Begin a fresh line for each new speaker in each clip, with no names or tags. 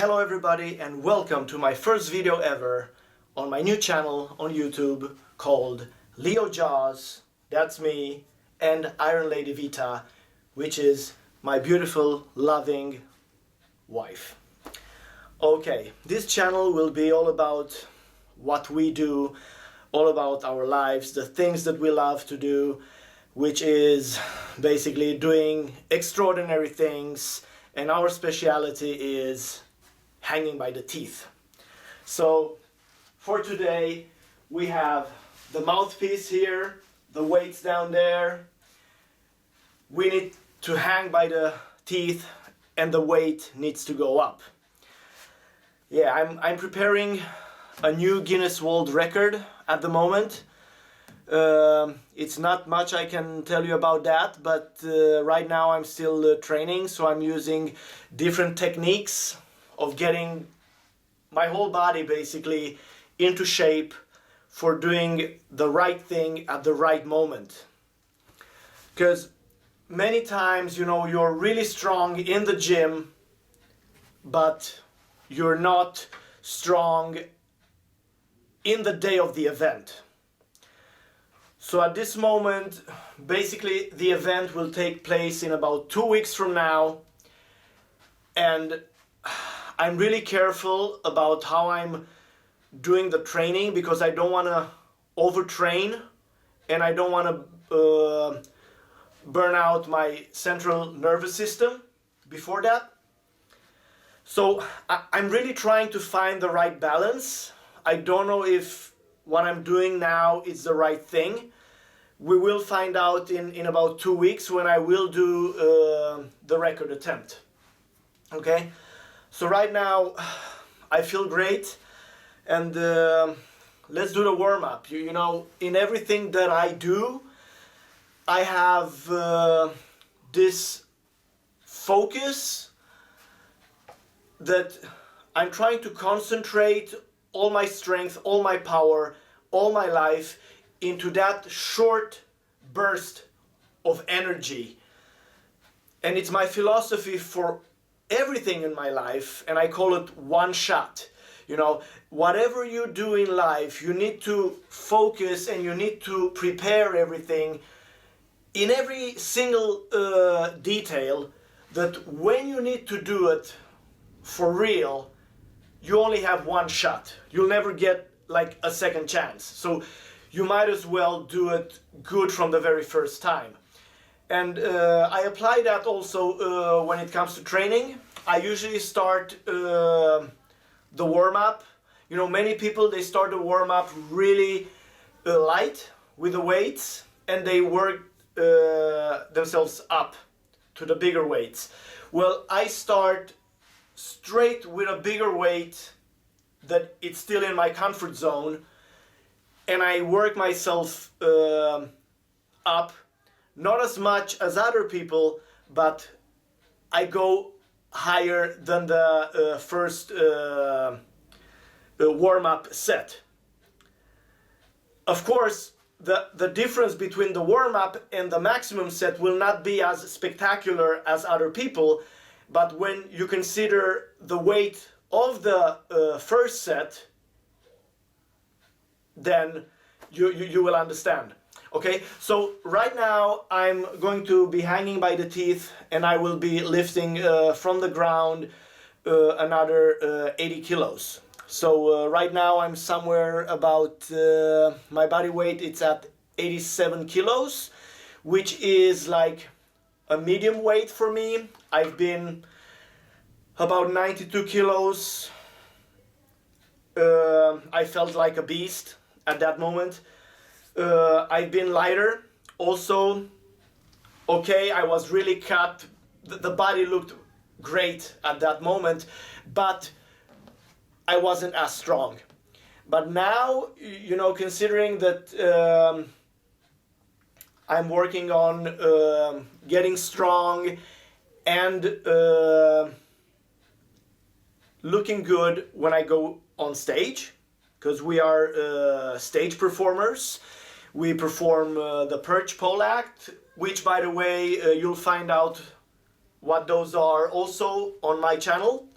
Hello everybody and welcome to my first video ever on my new channel on YouTube called Leo Jaws, that's me, and Iron Lady VITA, which is my beautiful, loving wife. Okay, this channel will be all about what we do, all about our lives, the things that we love to do, which is basically doing extraordinary things, and our speciality is hanging by the teeth. So for today we have the mouthpiece here, the weights down there. We need to hang by the teeth and the weight needs to go up. Yeah, I'm preparing a new Guinness World Record at the moment. It's not much I can tell you about that, but right now I'm still training, so I'm using different techniques of getting my whole body basically into shape for doing the right thing at the right moment. Because many times, you know, you're really strong in the gym, but you're not strong in the day of the event. So at this moment, basically the event will take place in about 2 weeks from now, and I'm really careful about how I'm doing the training because I don't want to overtrain and I don't want to burn out my central nervous system before that. So I'm really trying to find the right balance. I don't know if what I'm doing now is the right thing. We will find out in about 2 weeks when I will do the record attempt. Okay? So right now I feel great, and let's do the warm-up. You know, in everything that I do, I have this focus that I'm trying to concentrate all my strength, all my power, all my life into that short burst of energy. And it's my philosophy for everything in my life, and I call it one shot. You know, whatever you do in life, you need to focus and you need to prepare everything in every single detail, that when you need to do it for real, you only have one shot. You'll never get like a second chance. So you might as well do it good from the very first time. And I apply that also when it comes to training. I usually start the warm-up. You know, many people, they start the warm-up really light with the weights, and they work themselves up to the bigger weights. Well, I start straight with a bigger weight that it's still in my comfort zone, and I work myself up. Not as much as other people, but I go higher than the first warm-up set. Of course, the difference between the warm-up and the maximum set will not be as spectacular as other people, but when you consider the weight of the first set, then you will understand. Okay, so right now I'm going to be hanging by the teeth, and I will be lifting from the ground another 80 kilos. So right now I'm somewhere about, my body weight, it's at 87 kilos, which is like a medium weight for me. I've been about 92 kilos. I felt like a beast at that moment. I've been lighter also. Okay, I was really cut. The body looked great at that moment, but I wasn't as strong. But now, you know, considering that I'm working on getting strong and looking good when I go on stage, because we are stage performers. We perform the perch pole act, which, by the way, you'll find out what those are also on my channel.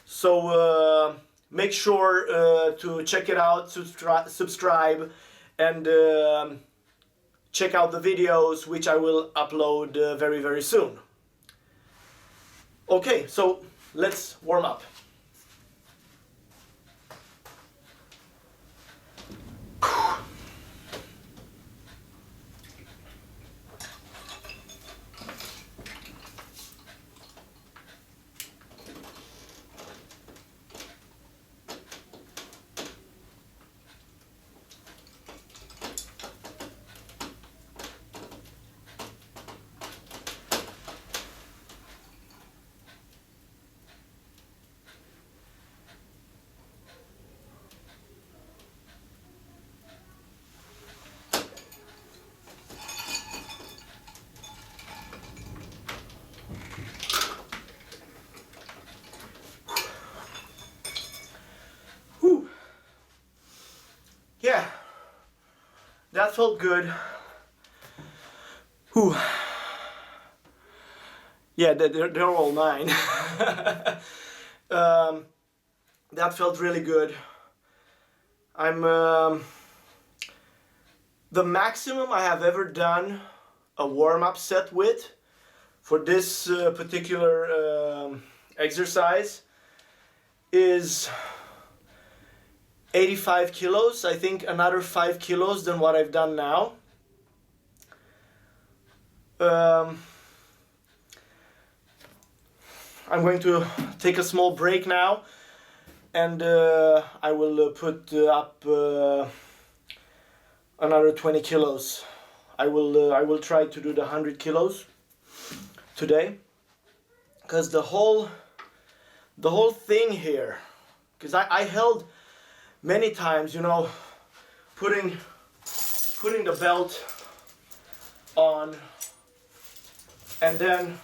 So make sure to check it out, subscribe, and check out the videos which I will upload very, very soon. Okay, so let's warm up. Yeah, that felt good. Whew. Yeah, they're all mine. That felt really good. I'm the maximum I have ever done a warm-up set with for this particular exercise is 85 kilos. I think another 5 kilos than what I've done now. I'm going to take a small break now, and I will put up another 20 kilos. I will try to do the 100 kilos today, because the whole thing here, because I held many times, you know, putting the belt on and then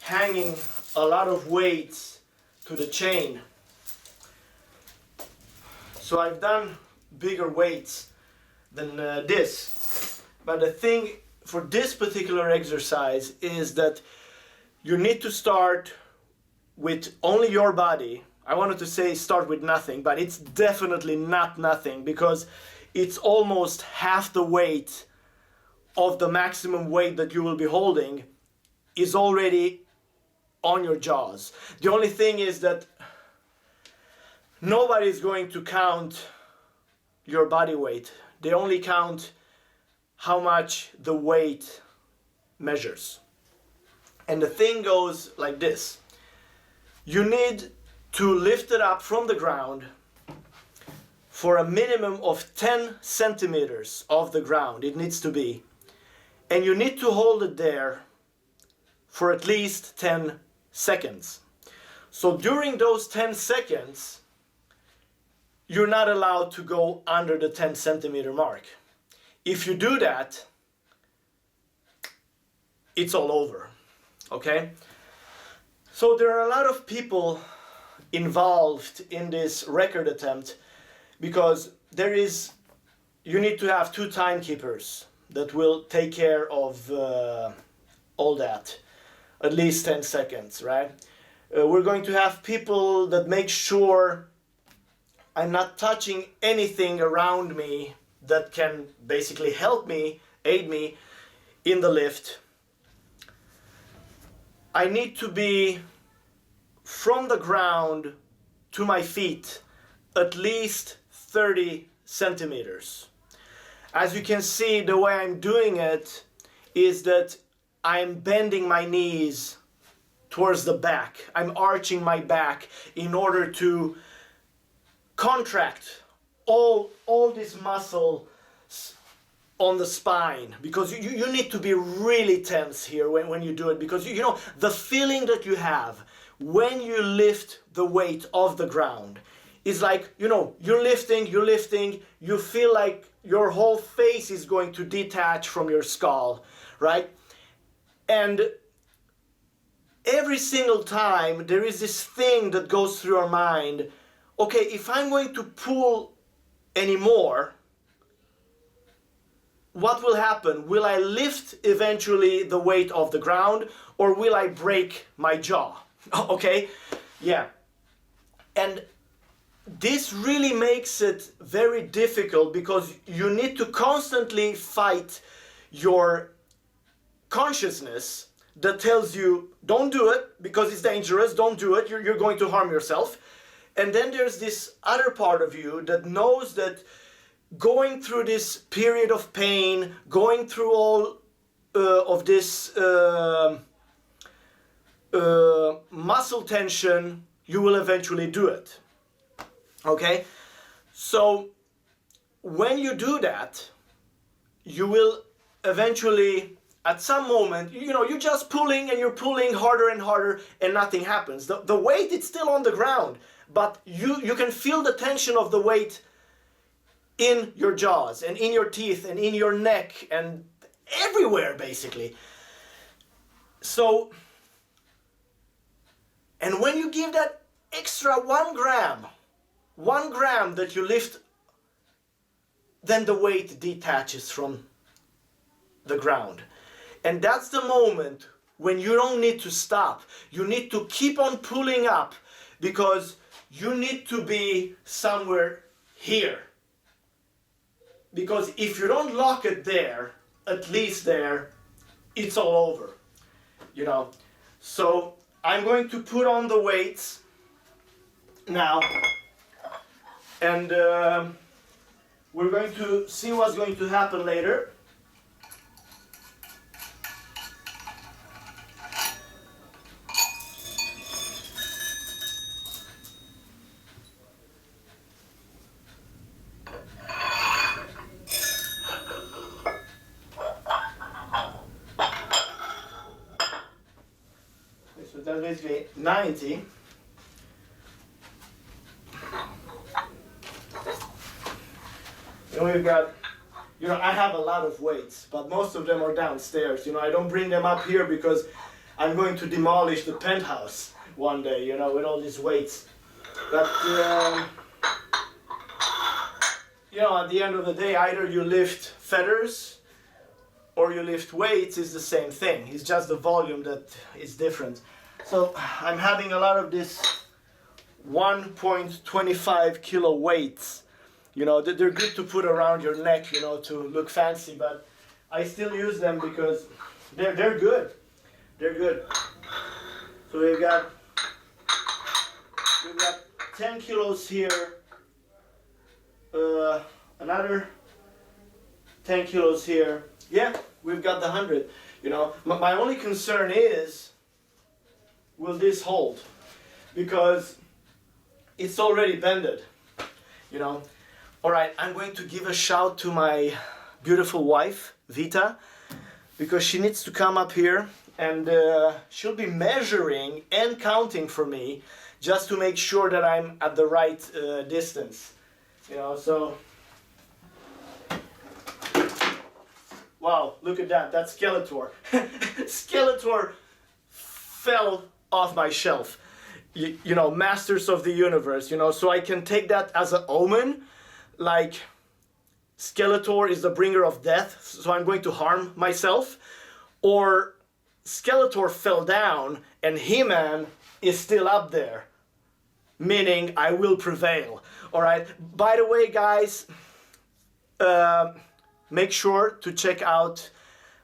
hanging a lot of weights to the chain. So I've done bigger weights than this. But the thing for this particular exercise is that you need to start with only your body. I wanted to say start with nothing, but it's definitely not nothing, because it's almost half the weight of the maximum weight that you will be holding is already on your jaws. The only thing is that nobody is going to count your body weight. They only count how much the weight measures. And the thing goes like this. You need to lift it up from the ground for a minimum of 10 centimeters off the ground. It needs to be. And you need to hold it there for at least 10 seconds. So during those 10 seconds, you're not allowed to go under the 10 centimeter mark. If you do that, it's all over. Okay? So there are a lot of people involved in this record attempt, because you need to have 2 timekeepers that will take care of all that, at least 10 seconds, right? We're going to have people that make sure I'm not touching anything around me that can basically help me, aid me in the lift. I need to be from the ground to my feet at least 30 centimeters. As you can see, the way I'm doing it is that I'm bending my knees towards the back. I'm arching my back in order to contract all these muscles on the spine, because you need to be really tense here when you do it, because you know the feeling that you have when you lift the weight off the ground is like, you know, you're lifting, you feel like your whole face is going to detach from your skull, right? And every single time there is this thing that goes through our mind, okay, if I'm going to pull anymore, what will happen? Will I lift eventually the weight off the ground, or will I break my jaw? Okay, yeah. And this really makes it very difficult because you need to constantly fight your consciousness that tells you, don't do it because it's dangerous, don't do it, you're going to harm yourself. And then there's this other part of you that knows that going through this period of pain, going through all of this muscle tension, you will eventually do it. Okay? So when you do that, you will eventually, at some moment, you're just pulling and you're pulling harder and harder and nothing happens. The weight is still on the ground, but you can feel the tension of the weight in your jaws and in your teeth and in your neck and everywhere basically. So, and when you give that extra 1 gram that you lift, then the weight detaches from the ground. And that's the moment when you don't need to stop. You need to keep on pulling up because you need to be somewhere here. Because if you don't lock it there, at least there, it's all over. So I'm going to put on the weights now. And we're going to see what's going to happen later. So that's basically 90. And we've got, I have a lot of weights, but most of them are downstairs. I don't bring them up here because I'm going to demolish the penthouse one day, with all these weights. But, at the end of the day, either you lift feathers or you lift weights, is the same thing. It's just the volume that is different. So I'm having a lot of this 1.25 kilo weights. They're good to put around your neck, to look fancy, but I still use them because they're good. They're good. So we've got 10 kilos here, another 10 kilos here. Yeah, we've got the 100. My only concern is, will this hold? Because it's already bended, Alright, I'm going to give a shout to my beautiful wife, VITA, because she needs to come up here and she'll be measuring and counting for me just to make sure that I'm at the right distance. So... Wow, look at that, that's Skeletor. Skeletor fell off my shelf. Masters of the universe, so I can take that as an omen. Like, Skeletor is the bringer of death, so I'm going to harm myself. Or Skeletor fell down and He-Man is still up there, meaning I will prevail. Alright, by the way guys, make sure to check out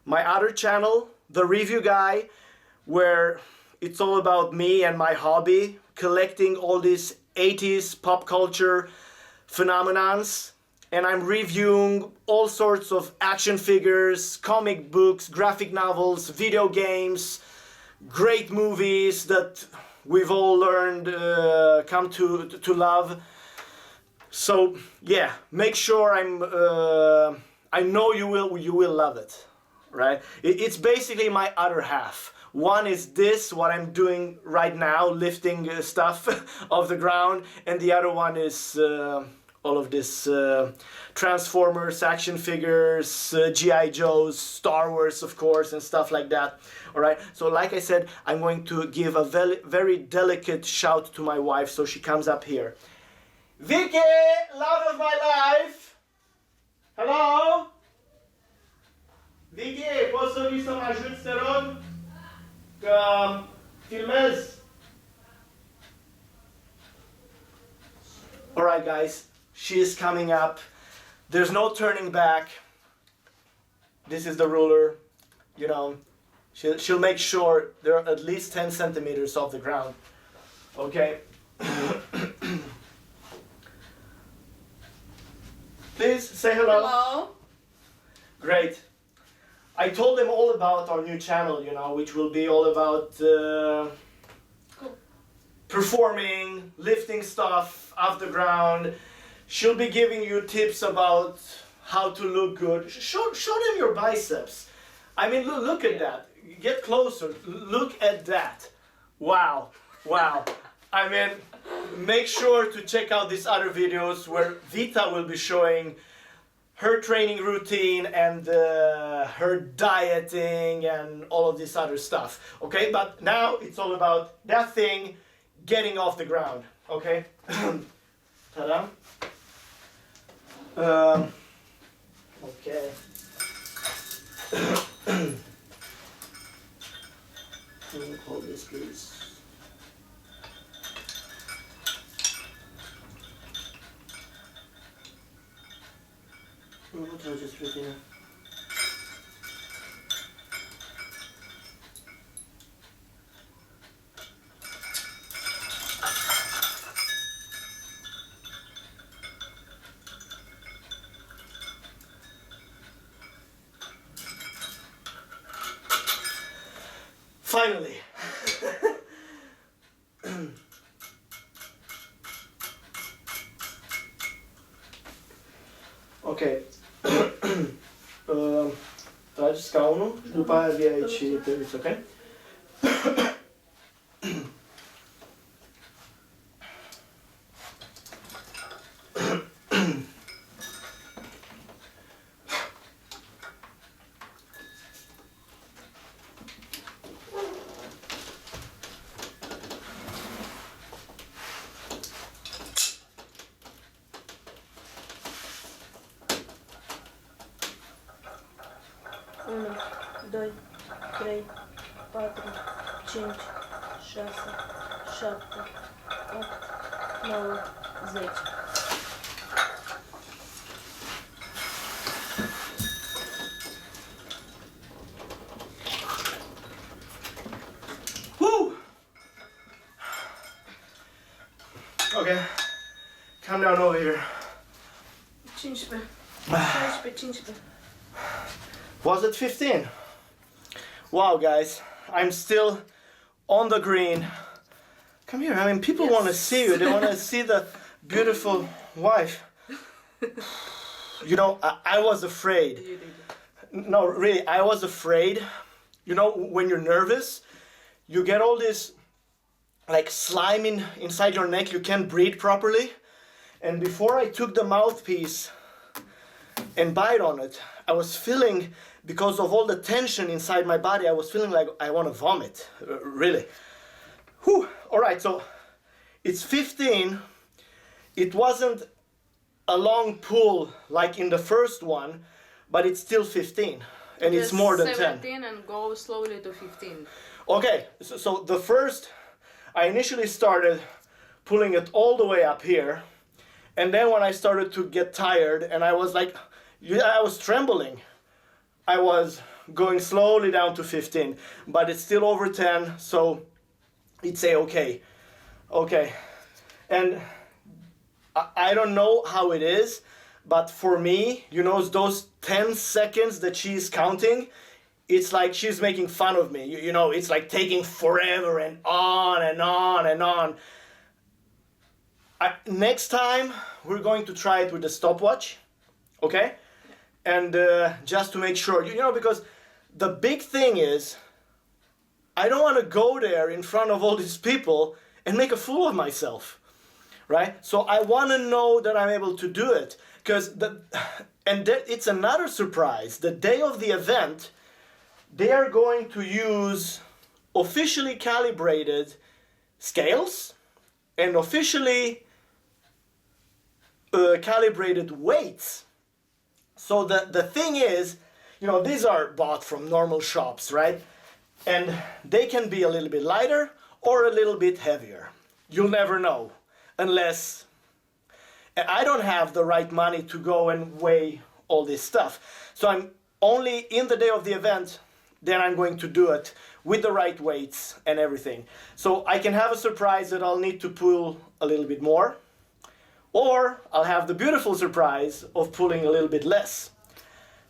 my other channel, The Review Guy, where it's all about me and my hobby, collecting all these 80s pop culture phenomenons, and I'm reviewing all sorts of action figures, comic books, graphic novels, video games, great movies that we've all learned, come to love. So yeah, make sure I know you will love it, right? It's basically my other half. One is this, what I'm doing right now, lifting stuff off the ground, and the other one is all of this Transformers, action figures, G.I. Joes, Star Wars, of course, and stuff like that. Alright, so like I said, I'm going to give a very delicate shout to my wife, so she comes up here. Vicky, love of my life! Hello? Vicky, poți să vii să mă ajuți, te rog? Că filmez. All right, guys, she is coming up. There's no turning back. This is the ruler, you know. She'll make sure they're at least 10 centimeters off the ground. Okay. Please say hello.
Hello.
Great. I told them all about our new channel, you know, which will be all about performing, lifting stuff off the ground. She'll be giving you tips about how to look good. Show them your biceps. I mean, look at that. Get closer. Look at that. Wow. Wow. I mean, make sure to check out these other videos where Vita will be showing her training routine and her dieting and all of this other stuff. Okay, but now it's all about that thing getting off the ground. Okay. Ta-da. Okay. Hold this, please. What did I just put in? Finally. Ok. Tragi scaunul și după aia vii aici și te uiți, ok?
Unu, doi, trei, patru, cinci, șase, șapte, opt, nouă, 10.
Woo! Okay, come down over here.
15, 16, 15.
Was it 15? Wow, guys, I'm still on the green. Come here, I mean, people want to see you. They want to see the beautiful wife. You know, I was afraid. No, really, I was afraid. You know, when you're nervous, you get all this, like, slime inside your neck. You can't breathe properly. And before I took the mouthpiece and bite on it, I was feeling, because of all the tension inside my body, I was feeling like I want to vomit, really. Whew. All right, so it's 15. It wasn't a long pull like in the first one, but it's still 15, and it's more than 10.
17 and go slowly to 15.
Okay, so the first, I initially started pulling it all the way up here, and then when I started to get tired, and I was like, I was trembling, I was going slowly down to 15, but it's still over 10, so it's okay. Okay, and I don't know how it is, but for me, you know, those 10 seconds that she's counting, it's like she's making fun of me. You know, it's like taking forever and on and on and on. Next time, we're going to try it with the stopwatch, okay? And just to make sure, you know, because the big thing is, I don't want to go there in front of all these people and make a fool of myself, right? So I want to know that I'm able to do it, because it's another surprise. The day of the event, they are going to use officially calibrated scales and officially calibrated weights. So the thing is, you know, these are bought from normal shops, right? And they can be a little bit lighter or a little bit heavier. You'll never know unless And I don't have the right money to go and weigh all this stuff. So I'm only in the day of the event, then I'm going to do it with the right weights and everything. So I can have a surprise that I'll need to pull a little bit more, or I'll have the beautiful surprise of pulling a little bit less.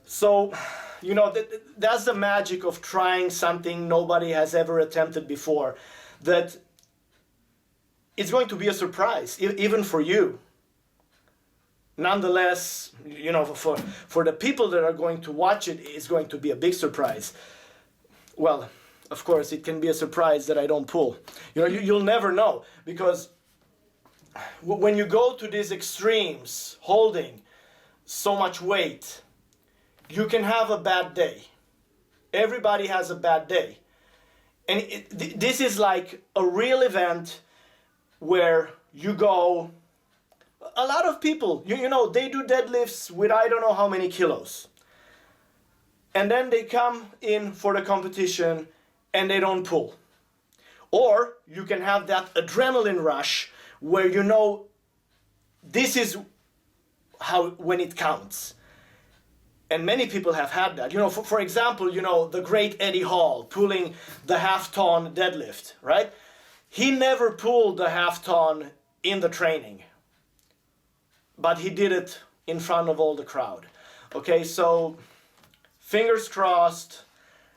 So, you know, that's the magic of trying something nobody has ever attempted before, that it's going to be a surprise, even for you. Nonetheless, you know, for the people that are going to watch it, it's going to be a big surprise. Well, of course, it can be a surprise that I don't pull. You know, you'll never know, because when you go to these extremes, holding so much weight, you can have a bad day. Everybody has a bad day. And this is like a real event where you go. A lot of people, you know, they do deadlifts with I don't know how many kilos. And then they come in for the competition and they don't pull. Or you can have that adrenaline rush where you know this is how, when it counts. And many people have had that. You know, for example, you know, the great Eddie Hall pulling the half-ton deadlift, right? He never pulled the half-ton in the training, but he did it in front of all the crowd. Okay, so fingers crossed,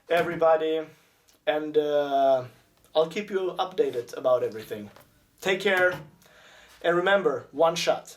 everybody, and I'll keep you updated about everything. Take care, and remember, one shot.